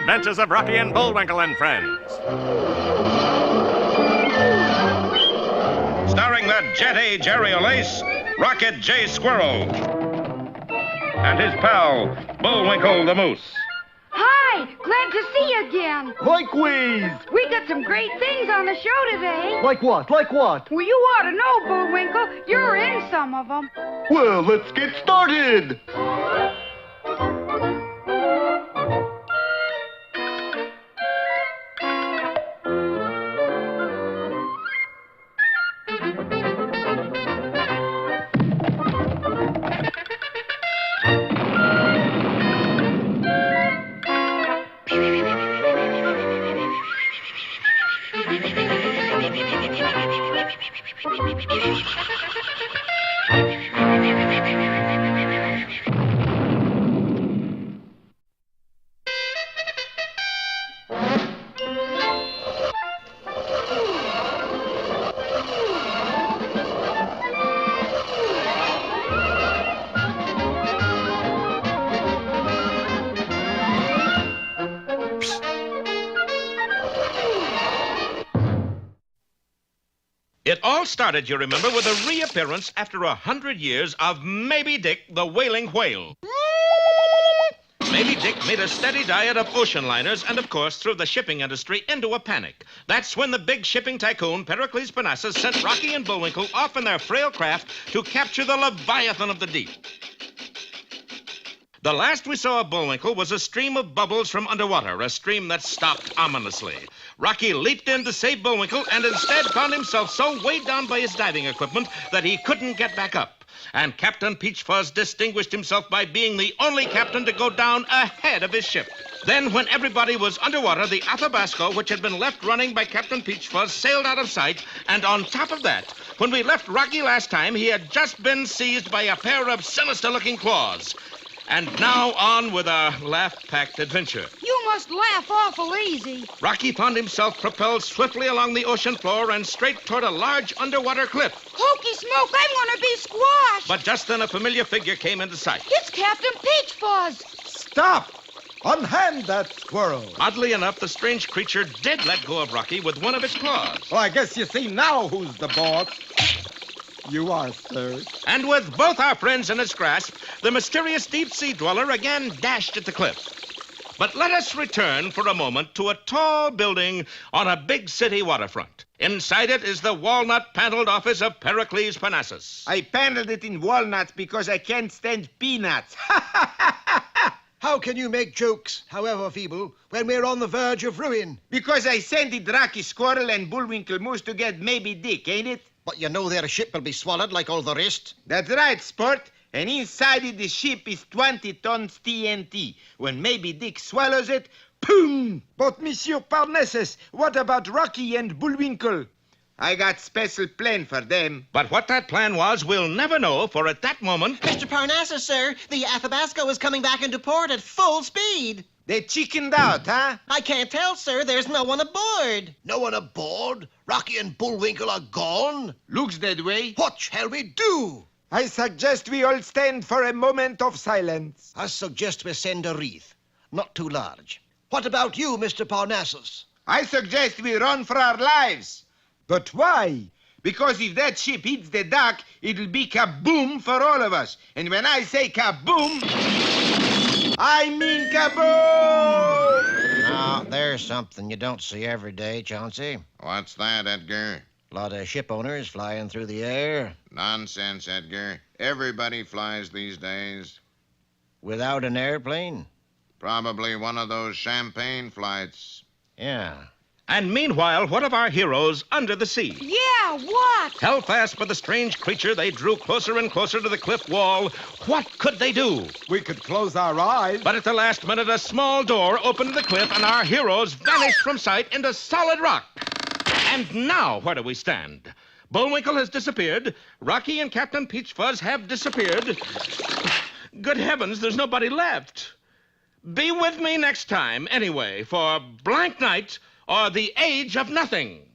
adventures of Rocky and Bullwinkle and Friends. Starring that jetty Jerry O'Lace, Rocket J. Squirrel, and his pal, Bullwinkle the Moose. Hi, glad to see you again. Likewise. We got some great things on the show today. Like what? Like what? Well, you ought to know, Bullwinkle. You're in some of them. Well, let's get started. It all started, you remember, with a reappearance after 100 years of Maybe Dick the Wailing Whale. Maybe Dick made a steady diet of ocean liners and, of course, threw the shipping industry into a panic. That's when the big shipping tycoon, Pericles Parnassus, sent Rocky and Bullwinkle off in their frail craft to capture the Leviathan of the deep. The last we saw of Bullwinkle was a stream of bubbles from underwater, a stream that stopped ominously. Rocky leaped in to save Bullwinkle and instead found himself so weighed down by his diving equipment that he couldn't get back up. And Captain Peach Fuzz distinguished himself by being the only captain to go down ahead of his ship. Then, when everybody was underwater, the Athabasco, which had been left running by Captain Peach Fuzz, sailed out of sight. And on top of that, when we left Rocky last time, he had just been seized by a pair of sinister-looking claws. And now on with our laugh-packed adventure. You must laugh awful easy. Rocky found himself propelled swiftly along the ocean floor and straight toward a large underwater cliff. Hokey smoke, I'm going to be squashed. But just then a familiar figure came into sight. It's Captain Peach Fuzz. Stop! Unhand that squirrel. Oddly enough, the strange creature did let go of Rocky with one of its claws. Well, I guess you see now who's the boss. You are, sir. And with both our friends in its grasp, the mysterious deep-sea dweller again dashed at the cliff. But let us return for a moment to a tall building on a big city waterfront. Inside it is the walnut-paneled office of Pericles Parnassus. I paneled it in walnuts because I can't stand peanuts. How can you make jokes, however feeble, when we're on the verge of ruin? Because I sent it Rocky Squirrel and Bullwinkle Moose to get Maybe Dick, ain't it? But you know their ship will be swallowed like all the rest. That's right, sport. And inside of the ship is 20 tons TNT. When Maybe Dick swallows it, boom! But, Monsieur Parnassus, what about Rocky and Bullwinkle? I got special plan for them. But what that plan was, we'll never know, for at that moment... Mr. Parnassus, sir, the Athabasco is coming back into port at full speed. They chickened out, huh? I can't tell, sir. There's no one aboard. No one aboard? Rocky and Bullwinkle are gone? Looks that way. What shall we do? I suggest we all stand for a moment of silence. I suggest we send a wreath. Not too large. What about you, Mr. Parnassus? I suggest we run for our lives. But why? Because if that ship hits the dock, it'll be kaboom for all of us. And when I say kaboom, I mean kaboom! Now, there's something you don't see every day, Chauncey. What's that, Edgar? A lot of ship owners flying through the air. Nonsense, Edgar. Everybody flies these days. Without an airplane? Probably one of those champagne flights. Yeah. And meanwhile, what of our heroes under the sea? Yeah, what? Held fast by the strange creature, they drew closer and closer to the cliff wall. What could they do? We could close our eyes. But at the last minute, a small door opened in the cliff, and our heroes vanished from sight into solid rock. And now, where do we stand? Bullwinkle has disappeared. Rocky and Captain Peach Fuzz have disappeared. Good heavens, there's nobody left. Be with me next time, anyway, for Blank Night or the Age of Nothing.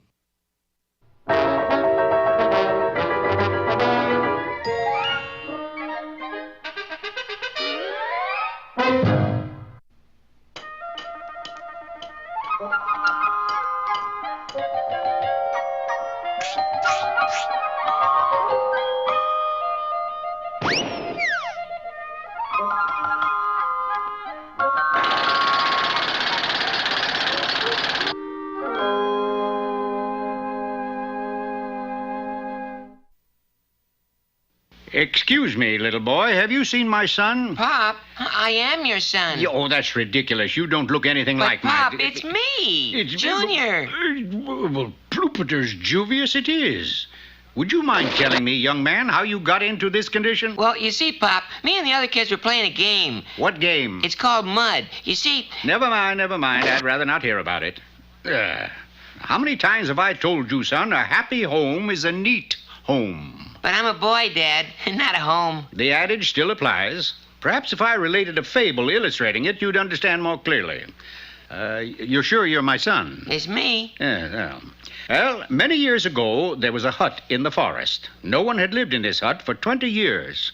Excuse me, little boy. Have you seen my son? Pop, I am your son. Oh, that's ridiculous. You don't look anything But like Pop, my... it's me, It's Junior. Well, Plupertus Juvius it is. Would you mind telling me, young man, how you got into this condition? Well, you see, Pop, me and the other kids were playing a game. What game? It's called Mud. You see... Never mind. I'd rather not hear about it. How many times have I told you, son, a happy home is a neat home? But I'm a boy, Dad, not a home. The adage still applies. Perhaps if I related a fable illustrating it, you'd understand more clearly. You're sure you're my son? It's me. Well, many years ago, there was a hut in the forest. No one had lived in this hut for 20 years.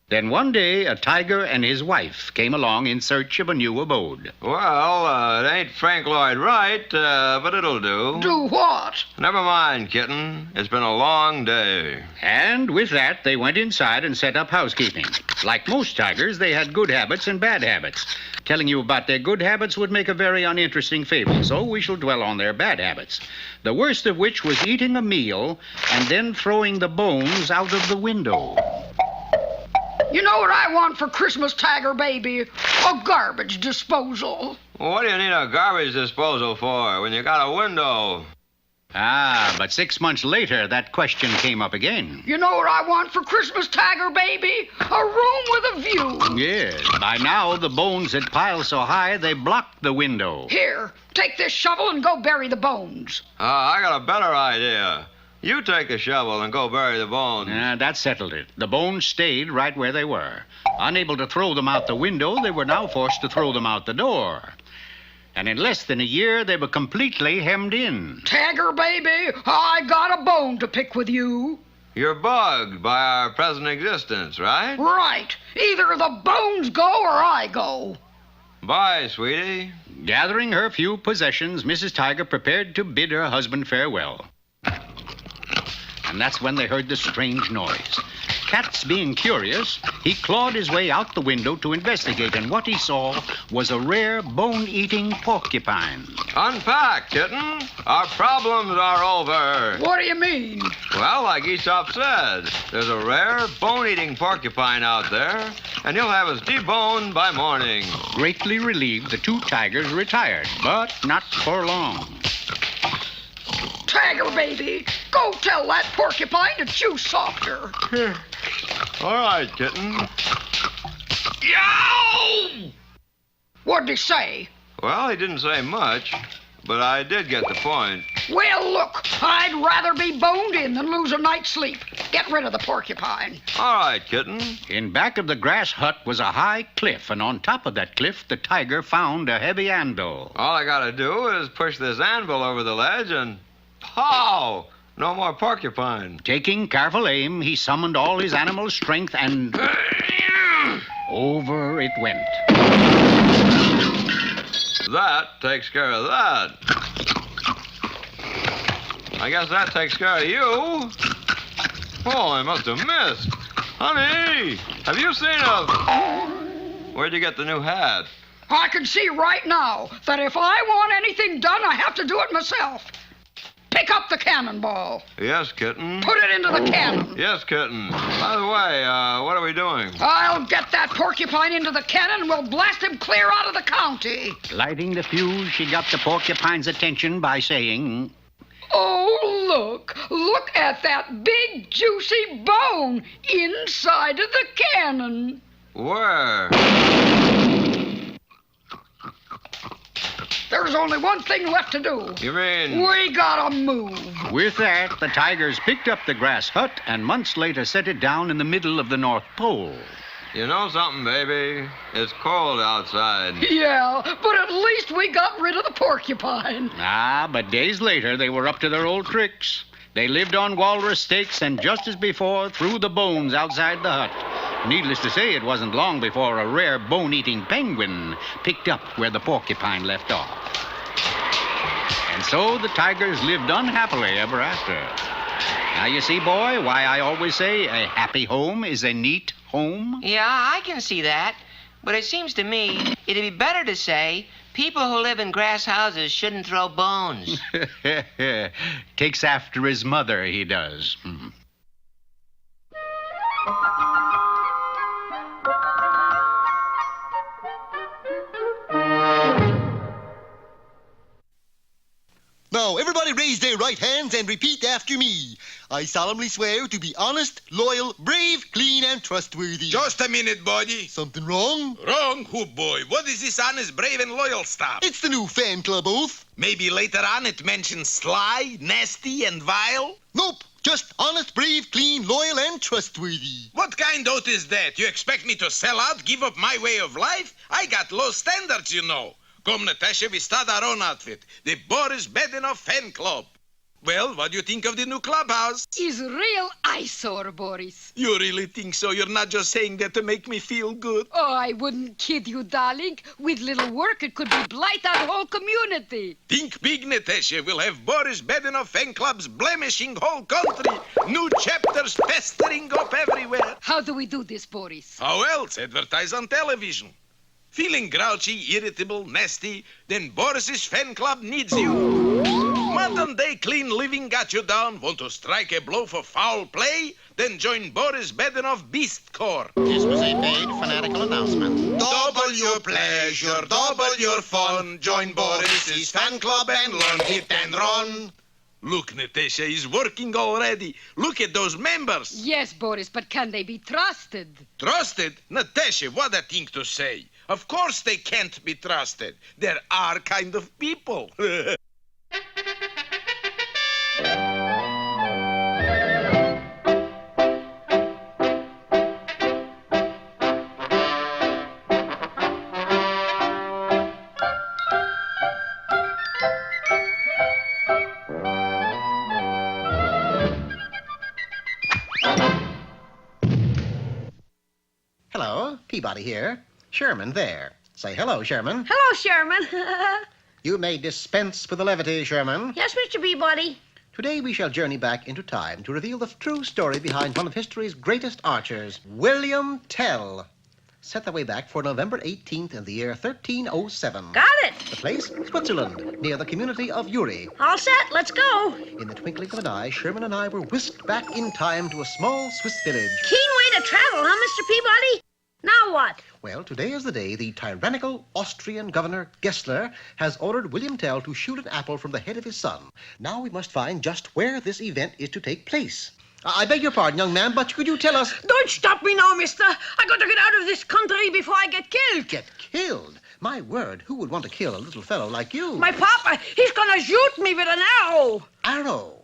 Then one day, a tiger and his wife came along in search of a new abode. Well, it ain't Frank Lloyd Wright, but it'll do. Do what? Never mind, kitten. It's been a long day. And with that, they went inside and set up housekeeping. Like most tigers, they had good habits and bad habits. Telling you about their good habits would make a very uninteresting fable, so we shall dwell on their bad habits. The worst of which was eating a meal and then throwing the bones out of the window. You know what I want for Christmas, Tiger baby? A garbage disposal. Well, what do you need a garbage disposal for when you got a window? But 6 months later, that question came up again. You know what I want for Christmas, Tiger baby? A room with a view. Yes. By now, the bones had piled so high they blocked the window. Here, take this shovel and go bury the bones. I got a better idea. You take the shovel and go bury the bones. That settled it. The bones stayed right where they were. Unable to throw them out the window, they were now forced to throw them out the door. And in less than a year, they were completely hemmed in. Tiger baby, I got a bone to pick with you. You're bugged by our present existence, right? Right. Either the bones go or I go. Bye, sweetie. Gathering her few possessions, Mrs. Tiger prepared to bid her husband farewell. And that's when they heard the strange noise. Katz being curious, he clawed his way out the window to investigate, and what he saw was a rare bone-eating porcupine. Unpack, kitten. Our problems are over. What do you mean? Well, like Aesop said, there's a rare bone-eating porcupine out there, and you'll have us deboned by morning. Greatly relieved, the two tigers retired, but not for long. Tiger baby, go tell that porcupine to chew softer. All right, kitten. Yow! What'd he say? Well, he didn't say much, but I did get the point. Well, look, I'd rather be boned in than lose a night's sleep. Get rid of the porcupine. All right, kitten. In back of the grass hut was a high cliff, and on top of that cliff, the tiger found a heavy anvil. All I gotta do is push this anvil over the ledge and... pow! No more porcupine. Taking careful aim, he summoned all his animal strength and... over it went. That takes care of that. I guess that takes care of you. Oh, I must have missed. Honey, have you seen a... Where'd you get the new hat? I can see right now that if I want anything done, I have to do it myself. Pick up the cannonball. Yes, kitten. Put it into the cannon. Yes, kitten. By the way, what are we doing? I'll get that porcupine into the cannon and we'll blast him clear out of the county. Lighting the fuse, she got the porcupine's attention by saying... Oh, look. Look at that big, juicy bone inside of the cannon. Where? There's only one thing left to do. You mean... We gotta move. With that, the tigers picked up the grass hut and months later set it down in the middle of the North Pole. You know something, baby? It's cold outside. Yeah, but at least we got rid of the porcupine. But days later, they were up to their old tricks. They lived on walrus steaks and, just as before, threw the bones outside the hut. Needless to say, it wasn't long before a rare bone-eating penguin picked up where the porcupine left off. And so the tigers lived unhappily ever after. Now, you see, boy, why I always say a happy home is a neat home? Yeah, I can see that. But it seems to me it'd be better to say people who live in grass houses shouldn't throw bones. Takes after his mother, he does. your right hands and repeat after me. I solemnly swear to be honest, loyal, brave, clean, and trustworthy. Just a minute, buddy. Something wrong? Wrong? Who, boy? What is this honest, brave, and loyal stuff? It's the new fan club oath. Maybe later on it mentions sly, nasty, and vile? Nope. Just honest, brave, clean, loyal, and trustworthy. What kind oath is that? You expect me to sell out, give up my way of life? I got low standards, you know. Come, Natasha, we start our own outfit. The Boris Bedenoff Fan Club. Well, what do you think of the new clubhouse? Is real eyesore, Boris. You really think so? You're not just saying that to make me feel good? Oh, I wouldn't kid you, darling. With little work, it could be blight our whole community. Think big, Natasha. We'll have Boris Bedenoff Fan Clubs blemishing whole country. New chapters festering up everywhere. How do we do this, Boris? How else? Advertise on television. Feeling grouchy, irritable, nasty? Then Boris's fan club needs you. Modern day clean living got you down? Want to strike a blow for foul play? Then join Boris Bedenoff Beast Corps. This was a paid fanatical announcement. Double your pleasure, double your fun. Join Boris's fan club and learn hit and run. Look, Natasha, he's working already. Look at those members. Yes, Boris, but can they be trusted? Trusted? Natasha, what a thing to say. Of course they can't be trusted. They're our kind of people. Hello, Peabody here. Sherman there. Say hello, Sherman. Hello, Sherman. You may dispense with the levity, Sherman. Yes, Mr. Peabody. Today we shall journey back into time to reveal the true story behind one of history's greatest archers, William Tell. Set the way back for November 18th in the year 1307. Got it. The place, Switzerland, near the community of Uri. All set. Let's go. In the twinkling of an eye, Sherman and I were whisked back in time to a small Swiss village. Keen way to travel, huh, Mr. Peabody? Now what? Well, today is the day the tyrannical Austrian governor Gessler has ordered William Tell to shoot an apple from the head of his son. Now we must find just where this event is to take place. I beg your pardon, young man, but could you tell us... Don't stop me now, mister. I got to get out of this country before I get killed. Get killed? My word, who would want to kill a little fellow like you? My papa, he's gonna shoot me with an arrow. Arrow?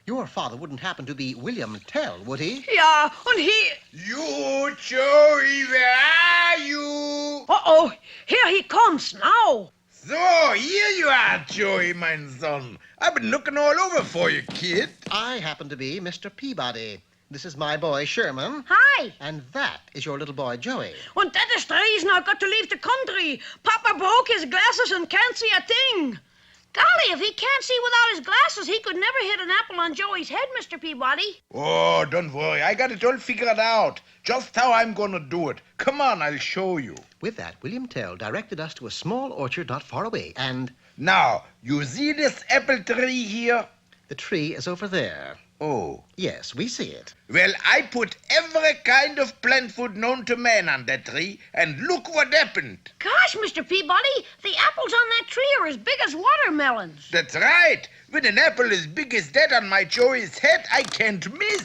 Your father wouldn't happen to be William Tell, would he? Yeah, and he... You, Joey, where are you? Uh-oh, here he comes now. So, here you are, Joey, my son. I've been looking all over for you, kid. I happen to be Mr. Peabody. This is my boy, Sherman. Hi. And that is your little boy, Joey. And that is the reason I got to leave the country. Papa broke his glasses and can't see a thing. Golly, if he can't see without his glasses, he could never hit an apple on Joey's head, Mr. Peabody. Oh, don't worry. I got it all figured out. Just how I'm going to do it. Come on, I'll show you. With that, William Tell directed us to a small orchard not far away, and... Now, you see this apple tree here? The tree is over there. Oh. Yes, we see it. Well, I put every kind of plant food known to man on that tree, and look what happened. Gosh, Mr. Peabody, the apples on that tree are as big as watermelons. That's right. With an apple as big as that on my Joey's head, I can't miss.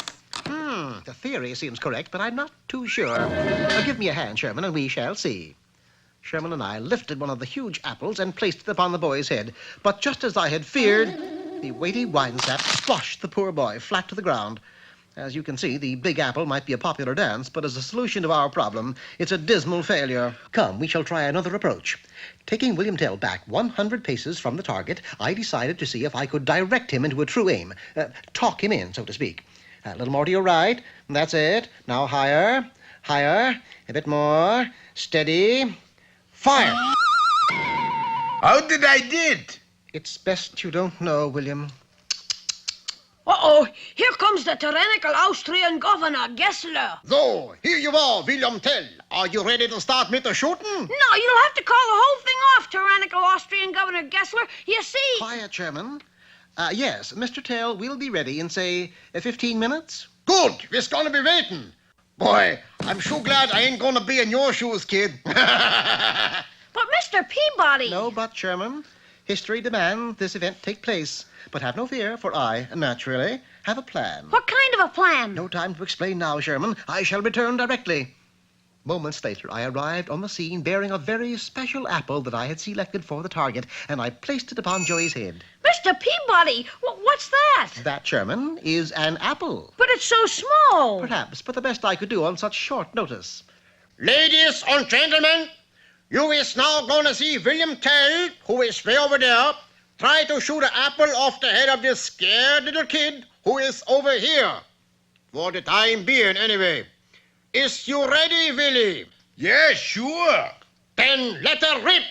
The theory seems correct, but I'm not too sure. Now, give me a hand, Sherman, and we shall see. Sherman and I lifted one of the huge apples and placed it upon the boy's head. But just as I had feared, the weighty winesap squashed the poor boy flat to the ground. As you can see, the big apple might be a popular dance, but as a solution to our problem, it's a dismal failure. Come, we shall try another approach. Taking William Tell back 100 paces from the target, I decided to see if I could direct him into a true aim. Talk him in, so to speak. A little more to your right. That's it. Now higher, higher, a bit more. Steady. Fire! How did I did? It's best you don't know, William. Uh-oh, here comes the tyrannical Austrian governor, Gessler. So, here you are, William Tell. Are you ready to start with the shooting? No, you'll have to call the whole thing off, tyrannical Austrian governor Gessler. You see... Quiet, Sherman. Yes, Mr. Tell, we'll be ready in, say, 15 minutes. Good, we're gonna be waiting. Boy, I'm sure glad I ain't gonna be in your shoes, kid. But Mr. Peabody... No, but, Sherman, History demands this event take place. But have no fear, for I, naturally, have a plan. What kind of a plan? No time to explain now, Sherman. I shall return directly. Moments later, I arrived on the scene bearing a very special apple that I had selected for the target, and I placed it upon Joey's head. Mr. Peabody, what's that? That, Sherman, is an apple. But it's so small. Perhaps, but the best I could do on such short notice. Ladies and gentlemen, you is now going to see William Tell, who is way over there, try to shoot an apple off the head of this scared little kid who is over here. For the time being, anyway. Is you ready, Willie? Yeah, sure. Then let her rip.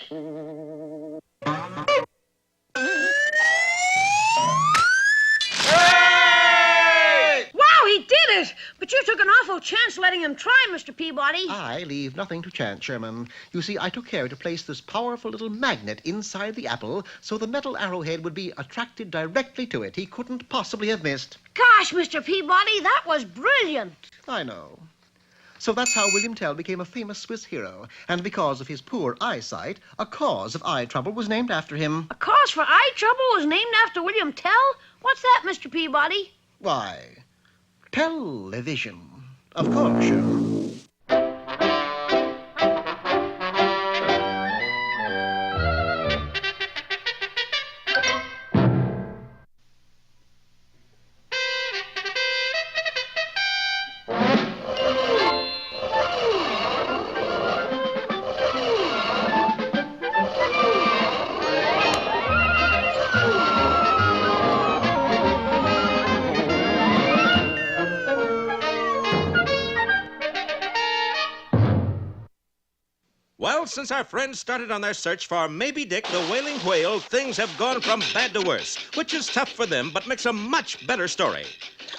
Wow, he did it! But you took an awful chance letting him try, Mr. Peabody. I leave nothing to chance, Sherman. You see, I took care to place this powerful little magnet inside the apple so the metal arrowhead would be attracted directly to it. He couldn't possibly have missed. Gosh, Mr. Peabody, that was brilliant. I know. So that's how William Tell became a famous Swiss hero. And because of his poor eyesight, a cause of eye trouble was named after him. A cause for eye trouble was named after William Tell? What's that, Mr. Peabody? Why, television. Of course, Sherman. Well, since our friends started on their search for Maybe Dick, the Wailing Whale, things have gone from bad to worse, which is tough for them, but makes a much better story.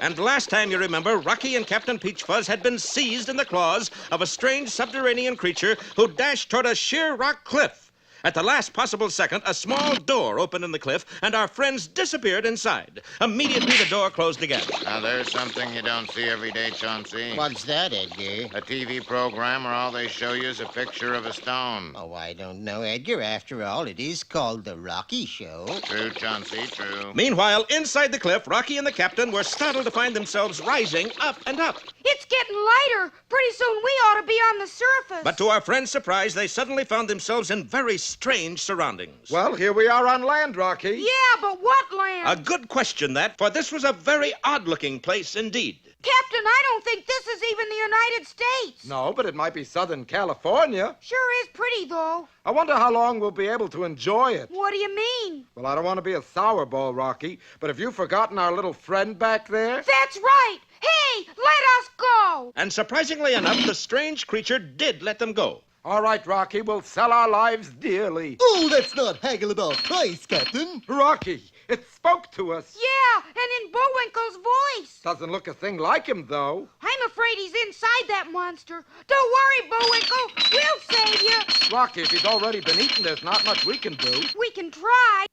And last time, you remember, Rocky and Captain Peach Fuzz had been seized in the claws of a strange subterranean creature who dashed toward a sheer rock cliff. At the last possible second, a small door opened in the cliff, and our friends disappeared inside. Immediately, the door closed again. Now, there's something you don't see every day, Chauncey. What's that, Edgar? A TV program where all they show you is a picture of a stone. Oh, I don't know, Edgar. After all, it is called The Rocky Show. True, Chauncey, true. Meanwhile, inside the cliff, Rocky and the captain were startled to find themselves rising up and up. It's getting lighter. Pretty soon we ought to be on the surface. But to our friends' surprise, they suddenly found themselves in very strange surroundings. Well, here we are on land, Rocky. Yeah, but what land? A good question, that, for this was a very odd-looking place indeed. Captain, I don't think this is even the United States. No, but it might be Southern California. Sure is pretty, though. I wonder how long we'll be able to enjoy it. What do you mean? Well, I don't want to be a sourball, Rocky, but have you forgotten our little friend back there? That's right. Hey, let us go. And surprisingly enough, the strange creature did let them go. All right, Rocky, we'll sell our lives dearly. Oh, let's not haggle about price, Captain. Rocky, it spoke to us. Yeah, and in Bullwinkle's voice. Doesn't look a thing like him, though. I'm afraid he's inside that monster. Don't worry, Bullwinkle. We'll save you. Rocky, if he's already been eaten, there's not much we can do. We can try.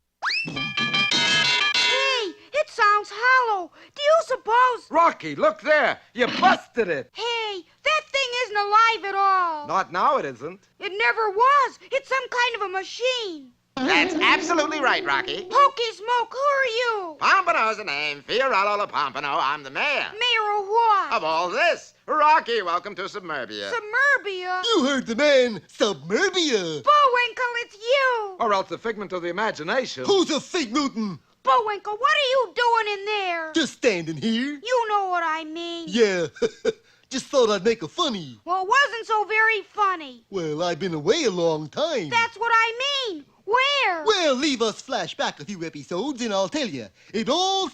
Hey, it sounds hollow. Do you suppose... Rocky, look there. You busted it. Hey, that thing isn't alive at all. Not now it isn't. It never was. It's some kind of a machine. That's absolutely right, Rocky. Hokey Smoke, who are you? Pompano's the name. Fiorello La Pompano. I'm the mayor. Mayor of what? Of all this. Rocky, welcome to Submerbia. Submerbia? You heard the man. Submerbia. Bullwinkle, it's you. Or else a figment of the imagination. Who's a figmutin? Bullwinkle, what are you doing in there? Just standing here. You know what I mean. Yeah. Just thought I'd make a funny. Well, it wasn't so very funny. Well, I've been away a long time. That's what I mean. Where? Well, leave us flash back a few episodes and I'll tell you. It all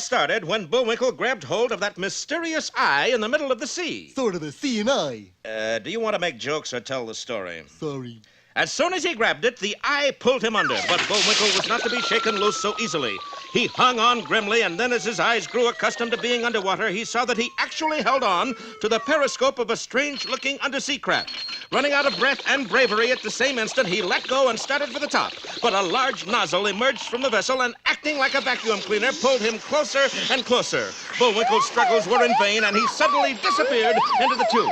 started when Bullwinkle grabbed hold of that mysterious eye in the middle of the sea. Sort of a seeing eye. Do you want to make jokes or tell the story? Sorry. As soon as he grabbed it, the eye pulled him under, but Bullwinkle was not to be shaken loose so easily. He hung on grimly, and then as his eyes grew accustomed to being underwater, he saw that he actually held on to the periscope of a strange-looking undersea craft. Running out of breath and bravery at the same instant, he let go and started for the top. But a large nozzle emerged from the vessel and acting like a vacuum cleaner, pulled him closer and closer. Bullwinkle's struggles were in vain, and he suddenly disappeared into the tube.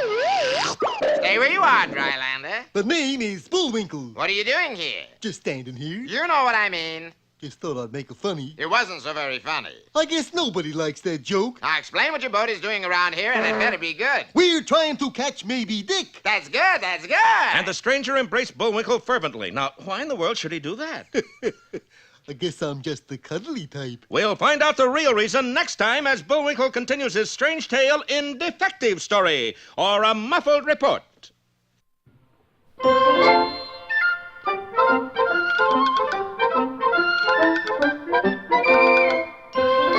Stay where you are, Drylander. The name is Bullwinkle. What are you doing here? Just standing here. You know what I mean. Just thought I'd make a funny. It wasn't so very funny. I guess nobody likes that joke. Now explain what your boat is doing around here, and it better be good. We're trying to catch maybe Dick. That's good, that's good. And the stranger embraced Bullwinkle fervently. Now, why in the world should he do that? I guess I'm just the cuddly type. We'll find out the real reason next time as Bullwinkle continues his strange tale in Defective Story, or A Muffled Report.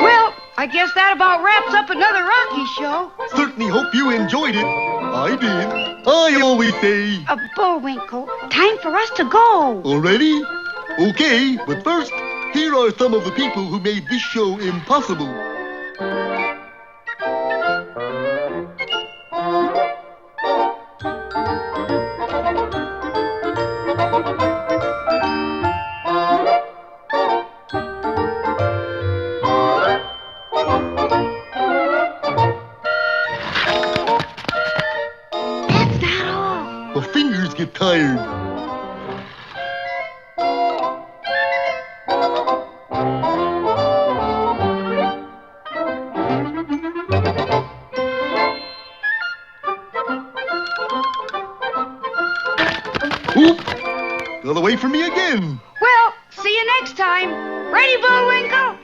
Well, I guess that about wraps up another Rocky show. Certainly hope you enjoyed it. I did. I always say. Bullwinkle, time for us to go. Already? Okay, but first, here are some of the people who made this show impossible. That's not all. My fingers get tired. Oop! Got away from me again. Well, see you next time. Ready, Bullwinkle?